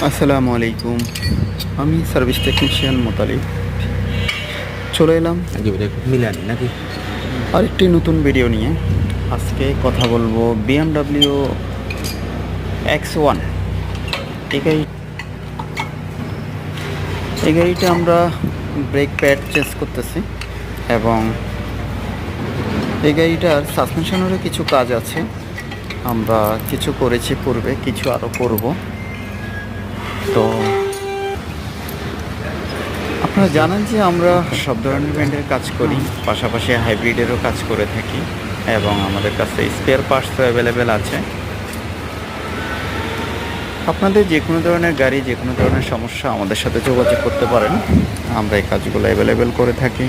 আসসালামু আলাইকুম। আমি সার্ভিস টেকনিশিয়ান মোতালিব চলে এলাম মিলানি নাকি? আরেকটি নতুন ভিডিও নিয়ে। আজকে কথা বলবো BMW X1 এই গাড়ি। এই গাড়িটা আমরা ব্রেক প্যাড চেঞ্জ করতেছি এবং এই গাড়িটার সাসপেনশনেরও কিছু কাজ আছে। আমরা কিছু করেছি পূর্বে, কিছু আরও করব। তো আপনারা জানেন যে আমরা সব ধরনের ব্র্যান্ডের কাজ করি, পাশাপাশি হাইব্রিডেরও কাজ করে থাকি এবং আমাদের কাছে স্পেয়ার পার্টসও অ্যাভেলেবেল আছে। আপনাদের যে কোনো ধরনের গাড়ি, যে কোনো ধরনের সমস্যা আমাদের সাথে যোগাযোগ করতে পারেন। আমরা এই কাজগুলো অ্যাভেলেবেল করে থাকি।